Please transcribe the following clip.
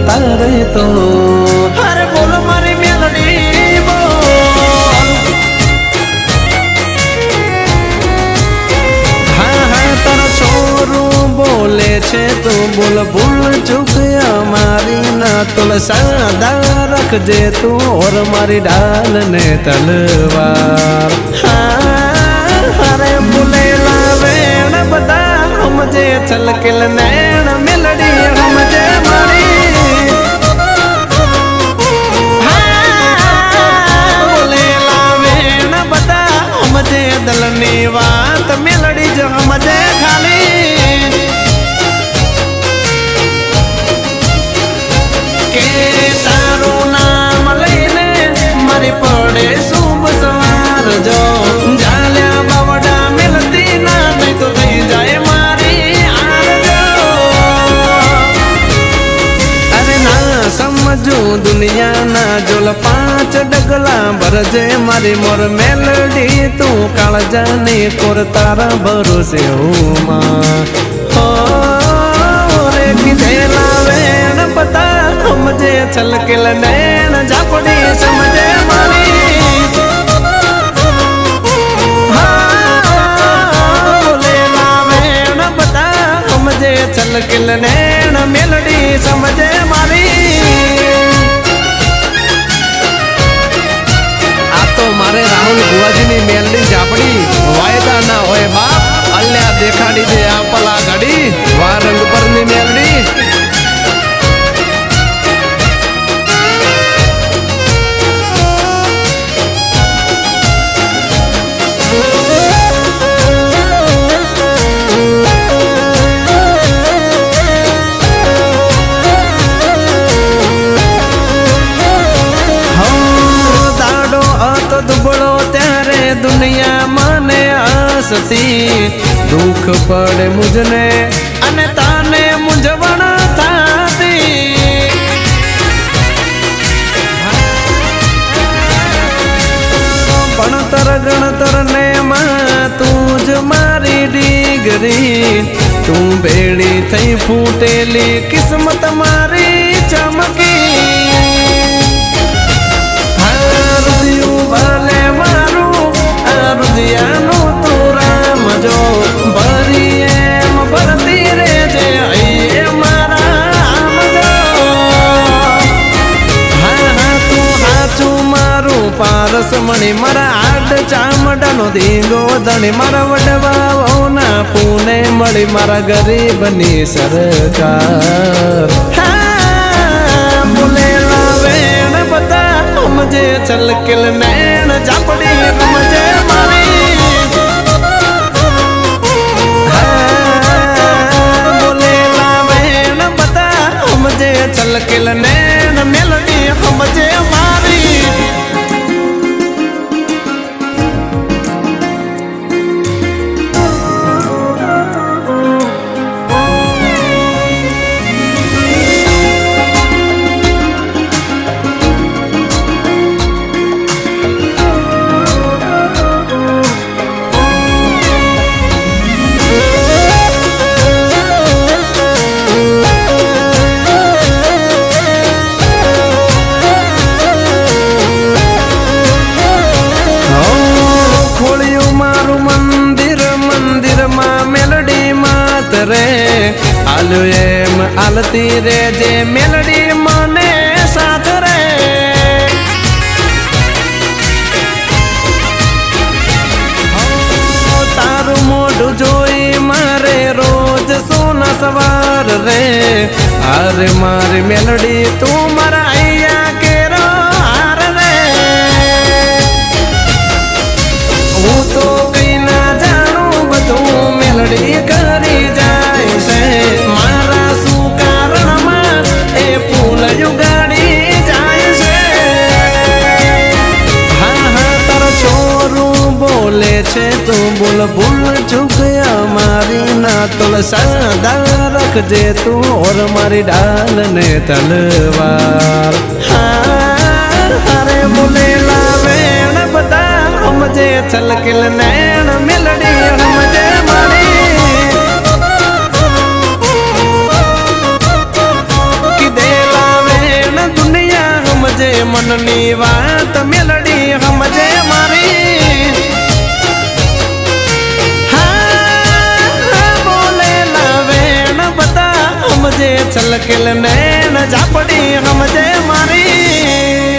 તારે તો અરે બોલ મારી મેલડી બોલ હા હા તારો છોરું બોલે છે તો બોલ ભૂલ ચૂક અમારી ના તોલ સાદા રાખજે તું ઓર મારી ડાલ ને તલવાર અરે બોલેલા વેણ બધા સમજે છલકેલ નૈણ મેલડી સમજે મારી બોલેલા વેણ બધા સમજે દલની વાત મેલડી જ સમજે ખાલી કે તારું નામ લઈને મારી પડે શુભ સવાર જો જાલ્યા બાવડા મેલતી ના નહીં તો થઈ જાય મારી આરજો અરે ના સમજુ દુનિયાના જોલ 5 ડગલા ભરજે મારી મોર મેલડી તું કાળજાની કોર તારા ભરોસે હુમાં હો રે કીધેલા વેણ પતા સમજે છલકેલ નૈણ ઝાપડી સમજે મારી બોલેલા વેણ પતા સમજે છલકેલ નૈણ મેલડી સમજે મારી આ તો મારે રાહુલ ભુવાજીની મેલડી ઝાપડી વાયદા ના હોય બાપ અલ્યા દેખાડી દે આ પલા ઘડી વા રંગ પરની મેલડી દુનિયા મને હસતી દુઃખ પડે મુજને અને તાને મૂંઝવણ થાતી ભણતર ગણતર ને માં તું જ મારી ડીગરી તું ભેળી થઈ ફૂટેલી કિસ્મત મારી ચમકી ભલે મારું હૃદયનું તું રામ જો ભરી એમ ભરતી રેજે એ મારા આમ જો હા હા તું હાચું મારું પારસ મણી મારા આડ ચામડાનો ધીંગો ધણી મારા વડવાઓના પૂને મળી મારા ગરીબની સરકાર બોલેલા વેણ બધા સમજે છલકેલ નૈણ ઝાપડી સમજે મારી બોલેલા વેણ બધા સમજે છલકેલ નૈણ મેલડી સમજે મારી રે આલ્યો એમ આલતી રે જે મેલડી મને સાથ રે તારું મોઢું જોઈ મારે રોજ સોના સવાર રે અરે મારી મેલડી તું મારા અહીંયા કેરો હાર રે હું તો કઈ ના જાણું બધું મેલડી કરી જાય છે મારા શું કારણમાં એ ફૂલ યુગાડી જાય છે હા હા તારો છોરું બોલે છે તું બોલ ભૂલ ચૂક અમારી ના તોલ સાદા રાખજે તું ઓર મારી ડાલ ને તલવાર અરે બોલેલા વેણ બધા સમજે છલકેલ નૈણ મેલડી સમજે મારી કીધેલા મનની વાત મેલડી સમજે મારી હા બોલે લાવેણ બધા સમજે છલકેલ નેણ ઝાપડી સમજે મારી